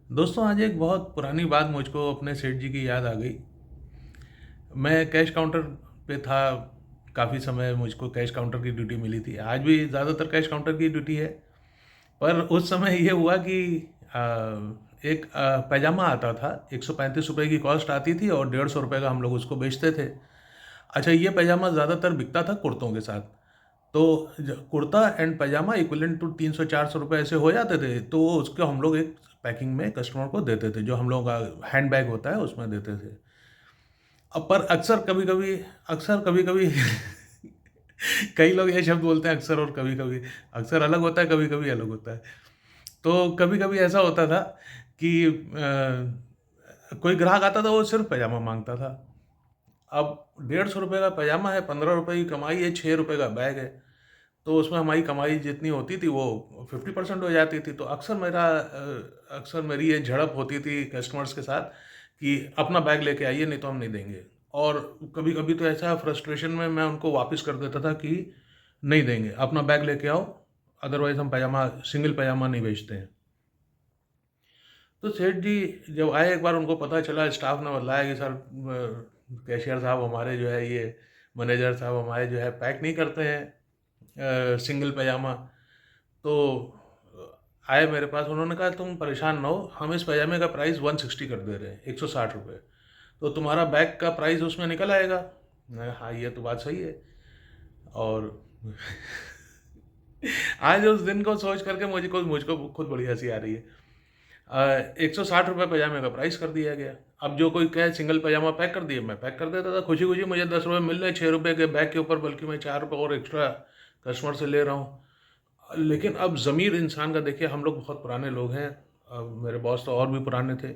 दोस्तों, आज एक बहुत पुरानी बात मुझको अपने सेठ जी की याद आ गई। मैं कैश काउंटर पे था, काफ़ी समय मुझको कैश काउंटर की ड्यूटी मिली थी। आज भी ज़्यादातर कैश काउंटर की ड्यूटी है। पर उस समय ये हुआ कि अ, एक पैजामा आता था, 135 रुपए की कॉस्ट आती थी और 150 रुपए का हम लोग उसको बेचते थे। अच्छा, ये पैजामा ज़्यादातर बिकता था कुर्तों के साथ। तो kurta and pyjama equivalent to 300-400 रुपये ऐसे हो जाते थे। तो उसको हम लोग एक पैकिंग में कस्टमर को देते थे, जो हम लोगों का हैंड बैग होता है उसमें देते थे। अब पर अक्सर कभी कभी कई लोग ये शब्द बोलते हैं, अक्सर और कभी कभी। अक्सर अलग होता है, कभी कभी अलग होता है। तो कभी कभी ऐसा होता था कि कोई ग्राहक आता था, वो सिर्फ पैजामा मांगता था। अब 150 रुपये का पैजामा है, 15 रुपये की कमाई है, 6 रुपये का बैग है। तो उसमें हमारी कमाई जितनी होती थी वो 50% हो जाती थी। तो अक्सर मेरी ये झड़प होती थी कस्टमर्स के साथ कि अपना बैग लेके आइए, नहीं तो हम नहीं देंगे। और कभी कभी तो ऐसा फ्रस्ट्रेशन में मैं उनको वापस कर देता था कि नहीं देंगे, अपना बैग लेके आओ, अदरवाइज हम पैजामा, सिंगल पैजामा नहीं बेचते हैं। तो सेठ जी जब आए, एक बार उनको पता चला, स्टाफ ने बताया कि सर, कैशियर साहब हमारे जो है, ये मैनेजर साहब हमारे जो है पैक नहीं करते हैं सिंगल पैजामा। तो आए मेरे पास, उन्होंने कहा तुम परेशान ना हो, हम इस पैजामे का प्राइस 160 कर दे रहे हैं, 160 रुपये। तो तुम्हारा बैग का प्राइस उसमें निकल आएगा। मैं कहा, हाँ ये तो बात सही है। और आज उस दिन को सोच करके मुझको मुझको खुद बड़ी हंसी आ रही है। 160 रुपये पैजामे का प्राइस कर दिया गया। अब जो कोई कहे सिंगल पैजामा पैक कर दिए, मैं पैक कर देता था खुशी खुशी। मुझे 10 रुपये मिल रहे हैं 6 रुपये के बैग के ऊपर, बल्कि मैं 4 रुपये और एक्स्ट्रा कस्टमर से ले रहा हूँ। लेकिन अब ज़मीर इंसान का देखिए, हम लोग बहुत पुराने लोग हैं, मेरे बॉस तो और भी पुराने थे।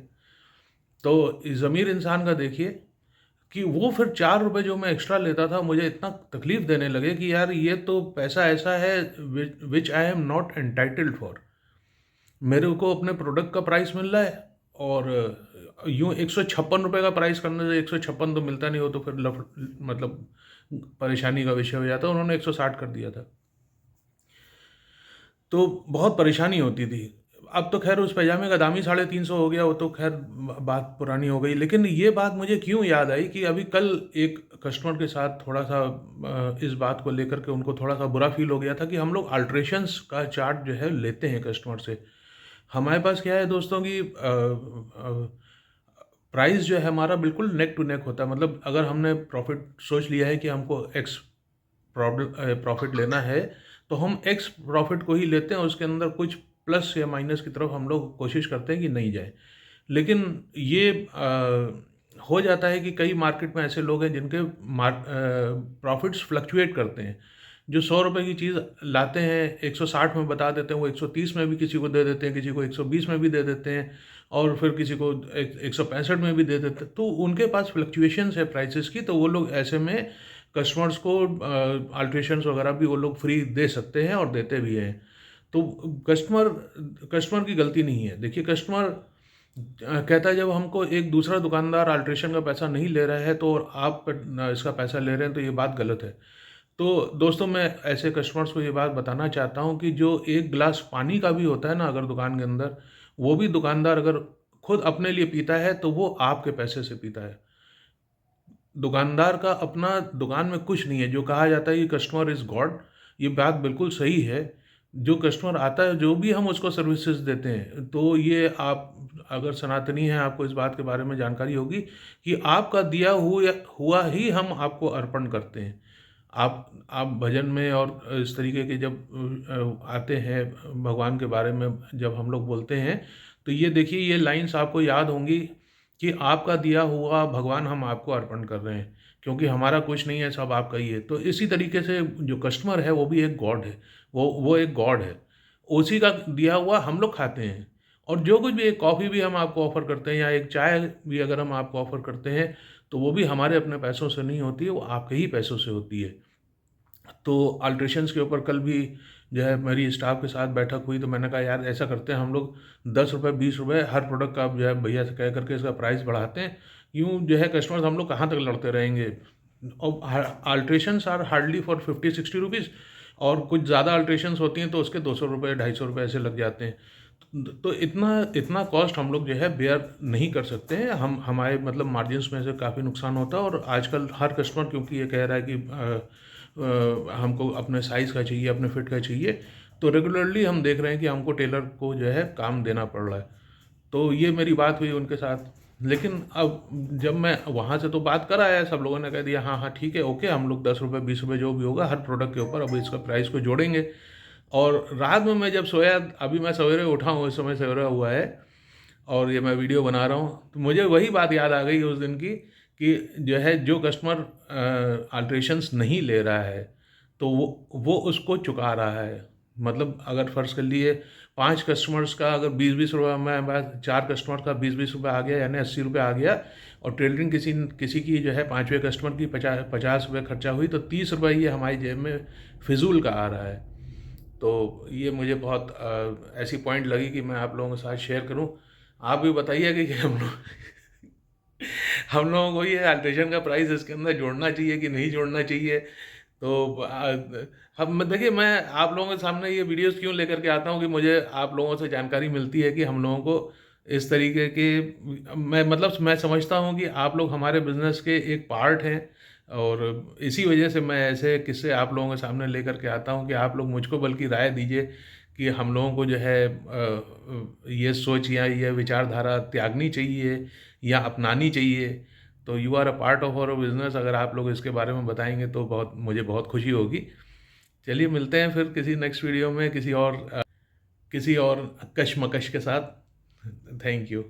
तो ज़मीर इंसान का देखिए कि वो फिर 4 रुपये जो मैं एक्स्ट्रा लेता था, मुझे इतना तकलीफ़ देने लगे कि यार ये तो पैसा ऐसा है which I am not entitled for. मेरे को अपने प्रोडक्ट का प्राइस मिल रहा है, और यूँ 156 रुपये का प्राइस करने से, 156 तो मिलता नहीं हो, तो फिर मतलब परेशानी का विषय हो जाता। उन्होंने 160 कर दिया था। तो बहुत परेशानी होती थी। अब तो खैर उस पैजामे का दाम ही 350 हो गया, वो तो खैर बात पुरानी हो गई। लेकिन ये बात मुझे क्यों याद आई कि अभी कल एक कस्टमर के साथ थोड़ा सा इस बात को लेकर के उनको थोड़ा सा बुरा फील हो गया था कि हम लोग अल्ट्रेशंस का चार्ट जो है लेते हैं कस्टमर से। हमारे पास क्या है दोस्तों कि प्राइस जो है हमारा बिल्कुल नेक टू नेक होता है। मतलब अगर हमने प्रॉफिट सोच लिया है कि हमको एक्स प्रॉफिट लेना है, तो हम एक्स प्रॉफिट को ही लेते हैं। उसके अंदर कुछ प्लस या माइनस की तरफ हम लोग कोशिश करते हैं कि नहीं जाए। लेकिन ये हो जाता है कि कई मार्केट में ऐसे लोग हैं जिनके प्रॉफिट्स फ्लक्चुएट करते हैं। जो 100 रुपये की चीज़ लाते हैं, 160 में बता देते हैं, वो 130 में भी किसी को दे देते हैं, किसी को 120 में भी दे देते हैं, और फिर किसी को 165 में भी दे देते हैं। तो उनके पास फ्लक्चुएशंस है प्राइसेस की, तो वो लोग ऐसे में कस्टमर्स को अल्ट्रेशंस वगैरह भी वो लोग फ्री दे सकते हैं और देते भी हैं। तो कस्टमर कस्टमर की गलती नहीं है। देखिए, कस्टमर कहता है, जब हमको एक दूसरा दुकानदार अल्ट्रेशन का पैसा नहीं ले रहा है तो और आप इसका पैसा ले रहे हैं, तो ये बात गलत है। तो दोस्तों, मैं ऐसे कस्टमर्स को ये बात बताना चाहता हूँ कि जो एक गिलास पानी का भी होता है ना अगर दुकान के अंदर, वो भी दुकानदार अगर खुद अपने लिए पीता है तो वो आपके पैसे से पीता है। दुकानदार का अपना दुकान में कुछ नहीं है। जो कहा जाता है कि कस्टमर इज़ गॉड, ये बात बिल्कुल सही है। जो कस्टमर आता है, जो भी हम उसको सर्विसेज देते हैं, तो ये आप अगर सनातनी हैं, आपको इस बात के बारे में जानकारी होगी कि आपका दिया हुआ हुआ ही हम आपको अर्पण करते हैं। आप भजन में और इस तरीके के जब आते हैं, भगवान के बारे में जब हम लोग बोलते हैं, तो ये देखिए, ये लाइन्स आपको याद होंगी कि आपका दिया हुआ भगवान हम आपको अर्पण कर रहे हैं, क्योंकि हमारा कुछ नहीं है, सब आपका ही है। तो इसी तरीके से जो कस्टमर है वो भी एक गॉड है। वो एक गॉड है। उसी का दिया हुआ हम लोग खाते हैं। और जो कुछ भी, एक कॉफ़ी भी हम आपको ऑफ़र करते हैं या एक चाय भी अगर हम आपको ऑफ़र करते हैं, तो वो भी हमारे अपने पैसों से नहीं होती है, वो आपके ही पैसों से होती है। तो अल्ट्रेशंस के ऊपर कल भी जो है मेरी स्टाफ के साथ बैठक हुई, तो मैंने कहा यार ऐसा करते हैं हम लोग, 10 रुपये 20 रुपये हर प्रोडक्ट का आप जो है भैया से कह करके इसका प्राइस बढ़ाते हैं। यूँ जो है कस्टमर्स हम लोग कहाँ तक लड़ते रहेंगे। और alterations are hardly for 50-60 rupees, और कुछ ज़्यादा अल्ट्रेशंस होती हैं तो उसके 200 रुपये 250 रुपये ऐसे लग जाते हैं। तो इतना इतना कॉस्ट हम लोग जो है बेयर नहीं कर सकते हैं। हम हमारे मतलब मार्जिन्स में से काफ़ी नुकसान होता है। और आजकल हर कस्टमर क्योंकि ये कह रहा है कि हमको अपने साइज़ का चाहिए, अपने फिट का चाहिए, तो रेगुलरली हम देख रहे हैं कि हमको टेलर को जो है काम देना पड़ रहा है। तो ये मेरी बात हुई उनके साथ। लेकिन अब जब मैं वहाँ से तो बात कर आया, सब लोगों ने कह दिया हाँ हाँ ठीक है, ओके, हम लोग 10 रुपये 20 रुपये जो भी होगा हर प्रोडक्ट के ऊपर अब इसका प्राइस को जोड़ेंगे। और रात में मैं जब सोया, अभी मैं सवेरे उठा हूँ, इस समय सवेरा हुआ है और ये मैं वीडियो बना रहा हूँ, तो मुझे वही बात याद आ गई उस दिन की कि जो है जो कस्टमर अल्ट्रेशंस नहीं ले रहा है तो वो उसको चुका रहा है। मतलब अगर फ़र्ज़ कर लिए 5 कस्टमर्स का अगर 20-20 रुपये में बात, 4 कस्टमर का 20-20 रुपये आ गया, यानी 80 रुपये आ गया। और टेलरिंग किसी किसी की जो है 5वें कस्टमर की 50-50 रुपये खर्चा हुई, तो 30 रुपये ये हमारी जेब में फिजूल का आ रहा है। तो ये मुझे बहुत ऐसी पॉइंट लगी कि मैं आप लोगों के साथ शेयर करूं। आप भी बताइए कि हम लोग हम लोगों को ये अल्ट्रेशन का प्राइस इसके अंदर जोड़ना चाहिए कि नहीं जोड़ना चाहिए। तो हम देखिए, मैं आप लोगों के सामने ये वीडियोस क्यों लेकर के आता हूँ कि मुझे आप लोगों से जानकारी मिलती है कि हम लोगों को इस तरीके के, मैं मतलब मैं समझता हूँ कि आप लोग हमारे बिजनेस के एक पार्ट हैं। और इसी वजह से मैं ऐसे किस्से आप लोगों के सामने लेकर के आता हूँ कि आप लोग मुझको बल्कि राय दीजिए कि हम लोगों को जो है ये सोच या ये विचारधारा त्यागनी चाहिए या अपनानी चाहिए। तो you are a part of our business, अगर आप लोग इसके बारे में बताएंगे तो बहुत मुझे बहुत खुशी होगी। चलिए मिलते हैं फिर किसी नेक्स्ट वीडियो में किसी और कशमकश के साथ। Thank you.